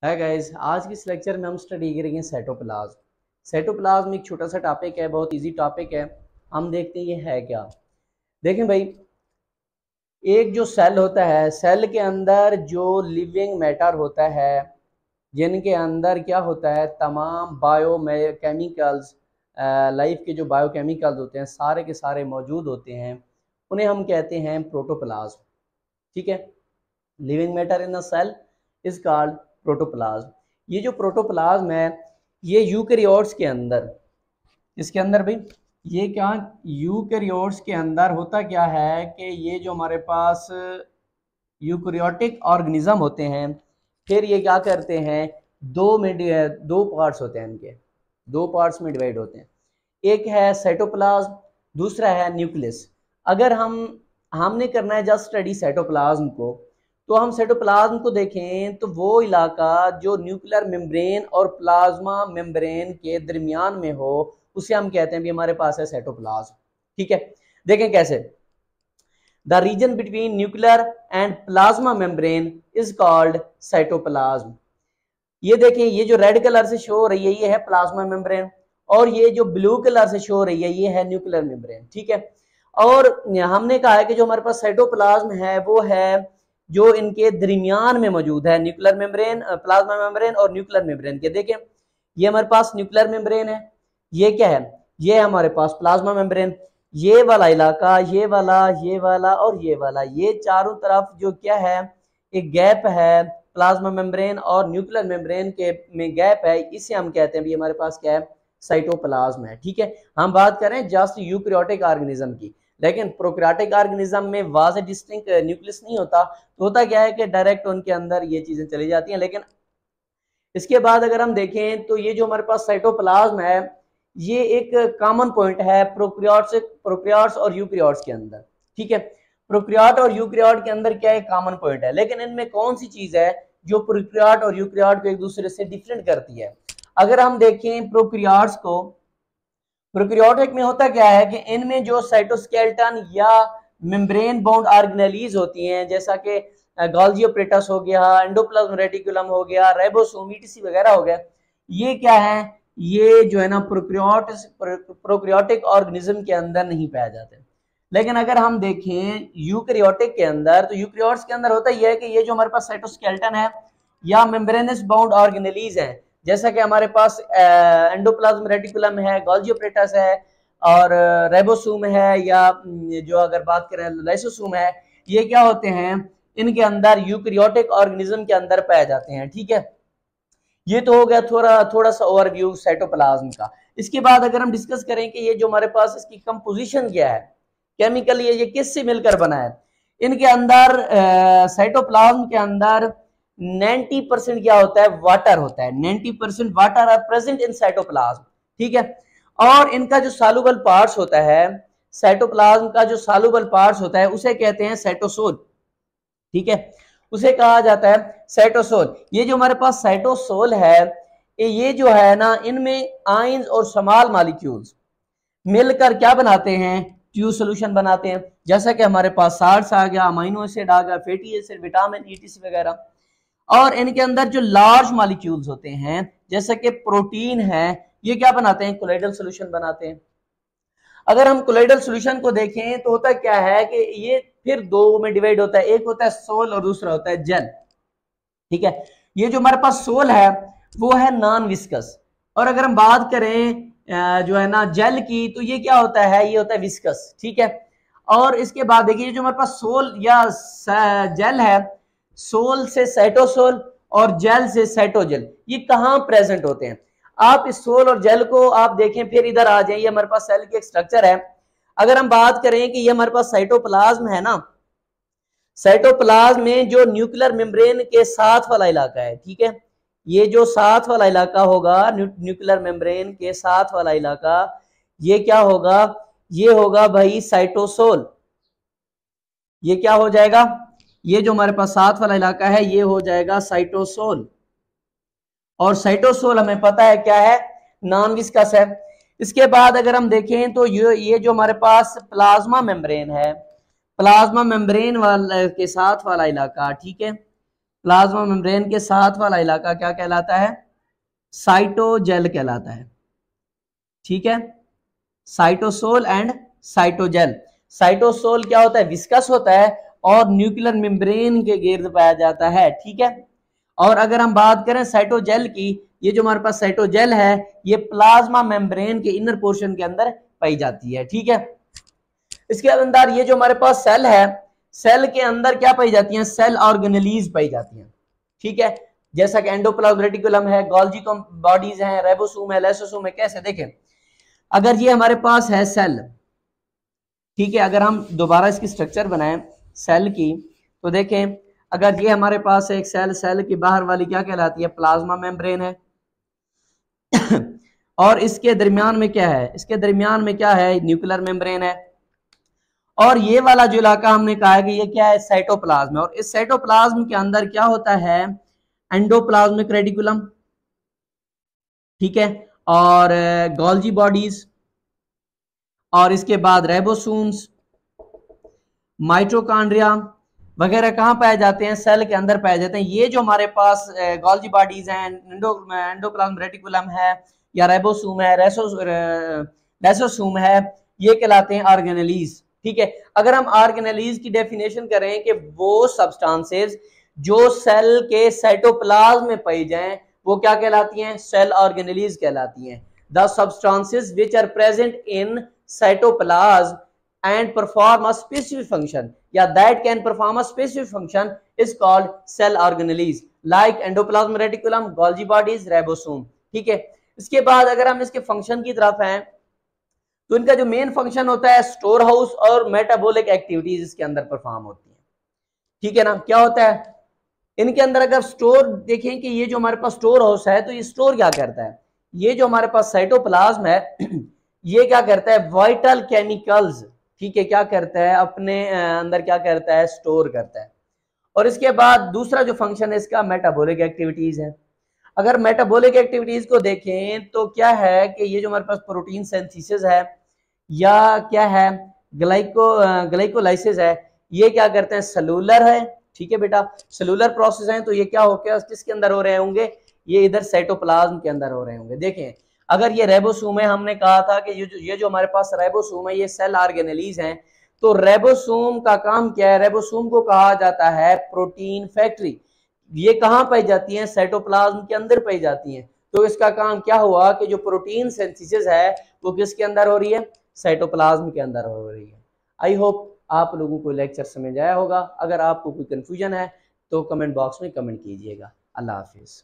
है गाइस, आज की इस लेक्चर में हम स्टडी करेंगे साइटोप्लाज्म। साइटोप्लाज्म एक छोटा सा टॉपिक है, बहुत इजी टॉपिक है। हम देखते हैं ये है क्या। देखें भाई, एक जो सेल होता है, सेल के अंदर जो लिविंग मैटर होता है, जिनके अंदर क्या होता है, तमाम बायो केमिकल्स, लाइफ के जो बायोकेमिकल्स होते हैं सारे के सारे मौजूद होते हैं, उन्हें हम कहते हैं प्रोटोप्लाज्म। ठीक है, living matter in the cell is called protoplasm. ये जो प्रोटोप्लाज्म है, ये यूकैरियोट्स के अंदर, इसके अंदर भाई, ये क्या, यूकैरियोट्स के अंदर होता क्या है कि ये जो हमारे पास यूकैरियोटिक ऑर्गेनिज्म होते हैं, फिर ये क्या करते हैं, दो पार्ट्स होते हैं इनके, दो पार्ट्स में डिवाइड होते हैं। एक है साइटोप्लाज्म, दूसरा है न्यूक्लियस। अगर हमने करना है जस्ट स्टडी साइटोप्लाज्म को, तो हम साइटोप्लाज्म को देखें तो वो इलाका जो न्यूक्लियर मेम्ब्रेन और प्लाज्मा मेम्ब्रेन के दरमियान में हो, उसे हम कहते हैं भी हमारे पास है साइटोप्लाज्म। ठीक है, देखें कैसे। The region between nuclear and plasma membrane is called cytoplasm. ये देखें, ये जो रेड कलर से शो हो रही है ये है प्लाज्मा मेम्ब्रेन, और ये जो ब्लू कलर से शो हो रही है ये है न्यूक्लियर मेम्ब्रेन। ठीक है, और हमने कहा है कि जो हमारे पास साइटोप्लाज्म है वो है जो इनके दरमियान में मौजूद है, न्यूक्लियर मेम्ब्रेन, प्लाज्मा मेम्ब्रेन और न्यूक्लियर मेम्ब्रेन के। देखें, ये हमारे पास न्यूक्लियर मेम्ब्रेन है, ये क्या है, ये है हमारे पास प्लाज्मा मेम्ब्रेन। ये वाला इलाका, ये वाला और ये वाला, ये चारों तरफ जो क्या है, एक गैप है प्लाज्मा मेम्ब्रेन और न्यूक्लियर मेम्ब्रेन के में गैप है, इसे हम कहते हैं भी हमारे पास क्या है, साइटोप्लाज्म है। ठीक है, हम बात करें जस्ट यूकैरियोटिक ऑर्गेनिज्म की, लेकिन प्रोकैरियोटिक ऑर्गेनिज्म में वाज़ेह डिस्टिंक्ट न्यूक्लियस नहीं होता, तो होता क्या है कि डायरेक्ट उनके अंदर ये चीजें चली जाती हैं। लेकिन इसके बाद अगर हम देखें तो ये जो हमारे पास साइटोप्लाज्म है, ये एक कॉमन पॉइंट है प्रोकैरियोट्स और यूकैरियोट्स के अंदर। ठीक है, प्रोकैरियोट और यूकैरियोट के अंदर क्या एक कॉमन पॉइंट है, लेकिन इनमें कौन सी चीज है जो प्रोकैरियोट और यूकैरियोट को एक दूसरे से डिफरेंट करती है। अगर हम देखें प्रोकैरियोट्स को, प्रोकैरियोटिक में होता क्या है कि इनमें जो साइटोस्केलेटन या मेम्ब्रेन बाउंड ऑर्गेनेलीज होती हैं, जैसा कि गोल्गी ऑपरेटस हो गया, एंडोप्लाज्म रेटिकुलम हो गया, राइबोसोम ईटीसी वगैरह हो गया, ये क्या है, ये जो है ना प्रोकैरियोटिक ऑर्गेनिज्म के अंदर नहीं पाए जाते। लेकिन अगर हम देखें यूकैरियोटिक के अंदर, तो यूकैरियोट्स के अंदर होता यह है कि ये जो हमारे पास साइटोस्केलेटन है या मेम्ब्रेनस बाउंड ऑर्गेनेलीज है, जैसा कि हमारे पास एंडोप्लाज्म रेटिकुलम है, गोल्गी ऑपरेटस है और राइबोसोम है, या जो अगर बात करें लाइसोसोम है, ये क्या होते हैं, इनके अंदर यूकैरियोटिक ऑर्गेनिज्म के अंदर पाए जाते हैं। ठीक है, ये तो हो गया थोड़ा सा ओवरव्यू साइटोप्लाज्म का। इसके बाद अगर हम डिस्कस करें कि ये जो हमारे पास इसकी कंपोजिशन क्या है, केमिकल ये किससे मिलकर बना है, इनके अंदर साइटोप्लाज्म के अंदर 90% क्या होता है, वाटर होता है। 90% water are present in cytoplasm. ठीक है, और इनका जो सॉल्युबल पार्ट्स होता है, साइटोप्लाज्म का जो सॉल्युबल पार्ट्स होता है उसे कहते हैं साइटोसोल। ठीक है, उसे कहा जाता है साइटोसोल। ये जो हमारे पास साइटोसोल है, ये जो है ना, इनमें आयंस और स्मॉल मॉलिक्यूल्स मिलकर क्या बनाते हैं, ट्यू सोल्यूशन बनाते हैं। जैसा कि हमारे पास साल्ट्स आ गया, अमीनो एसिड आ गया, फैटी एसिड, विटामिन ईटीसी वगैरह। और इनके अंदर जो लार्ज मॉलिक्यूल्स होते हैं जैसे कि प्रोटीन है, ये क्या बनाते हैं, कोलाइडल सॉल्यूशन बनाते हैं। अगर हम कोलाइडल सॉल्यूशन को देखें तो होता क्या है कि ये फिर दो में डिवाइड होता है, एक होता है सोल और दूसरा होता है जेल। ठीक है, ये जो हमारे पास सोल है वो है नॉन विस्कस, और अगर हम बात करें जो है ना जेल की, तो ये क्या होता है, ये होता है विस्कस। ठीक है, और इसके बाद देखिए जो हमारे पास सोल या जेल है, सोल से साइटोसोल और जेल से साइटोजेल, ये कहाँ प्रेजेंट होते हैं। आप इस सोल और जेल को आप देखें, फिर इधर आ जाए, ये हमारे पास सेल की एक स्ट्रक्चर है। अगर हम बात करें कि ये हमारे पास साइटोप्लाज्म है ना, साइटोप्लाज्म में जो न्यूक्लियर मेम्ब्रेन के साथ वाला इलाका है, ठीक है, ये जो साथ वाला इलाका होगा, न्यूक्लियर मेम्ब्रेन के साथ वाला इलाका, ये क्या होगा, ये होगा भाई साइटोसोल। ये क्या हो जाएगा, ये जो हमारे पास साथ वाला इलाका है ये हो जाएगा साइटोसोल। और साइटोसोल हमें पता है क्या है, नॉन विस्कस है। इसके बाद अगर हम देखें तो ये जो हमारे पास प्लाज्मा मेम्ब्रेन है, प्लाज्मा मेम्ब्रेन वाला के साथ वाला इलाका, ठीक है, प्लाज्मा मेम्ब्रेन के साथ वाला इलाका क्या कहलाता है? साइटोजेल कहलाता है। ठीक है, साइटोसोल एंड साइटोजेल। साइटोसोल क्या होता है? विस्कस होता है और न्यूक्लियर मेम्ब्रेन के गिर्द पाया जाता है। ठीक है, और अगर हम बात करें साइटोजेल की, ये जो हमारे पास साइटोजेल है ये प्लाज्मा मेम्ब्रेन के इनर पोर्शन के अंदर पाई जाती है। ठीक है, इसके अंदर ये जो हमारे पास सेल है, सेल के अंदर क्या पाई जाती है? सेल ऑर्गेनेलीज पाई जाती हैं। ठीक है, जैसा कि एंडोप्लाज्म रेटिकुलम है, गोल्जी बॉडीज हैं, राइबोसोम है, लाइसोसोम है। कैसे देखें, अगर ये हमारे पास है सेल, ठीक है, अगर हम दोबारा इसकी स्ट्रक्चर बनाएं सेल की, तो देखें अगर ये हमारे पास एक सेल, सेल की बाहर वाली क्या कहलाती है? प्लाज्मा मेम्ब्रेन है। और इसके दरमियान में क्या है? इसके दरमियान में क्या है? न्यूक्लियर मेम्ब्रेन है। और ये वाला जो इलाका हमने कहा है कि ये क्या है? साइटोप्लाज्म है। और इस साइटोप्लाज्म के अंदर क्या होता है? एंडोप्लाज्मिक रेटिकुलम, ठीक है, और गोल्जी बॉडीज, और इसके बाद राइबोसोम्स, माइटोकॉन्ड्रिया वगैरह कहाँ पाए जाते हैं? सेल के अंदर पाए जाते हैं। ये जो हमारे पास गोल्जी बॉडीज हैं, एंडोप्लाज्म रेटिकुलम है, या राइबोसोम है, लाइसोसोम है, ये कहलाते हैं ऑर्गेनेलीज। ठीक है, अगर हम ऑर्गेनेलीज की डेफिनेशन करें कि वो सब्सटेंसेस जो सेल के साइटोप्लाज्म में पाई जाएं, वो क्या कहलाती हैं? सेल ऑर्गेनेलीज कहलाती हैं। The substances which are present in cytoplasm and perform a specific function, yeah, that can perform a specific function is called cell organelles like endoplasmic reticulum, Golgi bodies, ribosome। ठीक है, इसके बाद अगर हम इसके function की तरफ हैं, तो इनका जो मेन फंक्शन होता है स्टोर हाउस और मेटाबॉलिक एक्टिविटीज इसके अंदर परफॉर्म होती है। ठीक है ना, क्या होता है इनके अंदर? अगर स्टोर देखें कि ये जो हमारे पास स्टोर हाउस है, तो ये स्टोर क्या करता है? ये जो हमारे पास साइटोप्लाज्म है ये क्या करता है? वाइटल केमिकल्स, ठीक है, क्या करता है? अपने अंदर क्या करता है? स्टोर करता है। और इसके बाद दूसरा जो फंक्शन है इसका मेटाबॉलिक एक्टिविटीज है। अगर मेटाबॉलिक एक्टिविटीज को देखें तो क्या है कि ये जो हमारे पास प्रोटीन सिंथेसिस है या क्या है ग्लाइकोलाइसिस है, ये क्या करते हैं? सेलुलर है। ठीक है बेटा, सेलुलर प्रोसेस है, तो ये क्या हो गया? किसके अंदर हो रहे होंगे? ये इधर साइटोप्लाज्म के अंदर हो रहे होंगे। देखें अगर ये राइबोसोम है, हमने कहा था कि ये जो हमारे पास राइबोसोम है ये सेल ऑर्गेनेलीज हैं। तो राइबोसोम का काम क्या है? राइबोसोम को कहा जाता है प्रोटीन फैक्ट्री। ये कहाँ पाई जाती है? साइटोप्लाज्म के अंदर पाई जाती हैं। तो इसका काम क्या हुआ कि जो प्रोटीन सिंथेसिस है वो किसके अंदर हो रही है? साइटोप्लाज्म के अंदर हो रही है। आई होप आप लोगों को लेक्चर समझ आया होगा। अगर आपको कोई कंफ्यूजन है तो कमेंट बॉक्स में कमेंट कीजिएगा। अल्लाह हाफिज।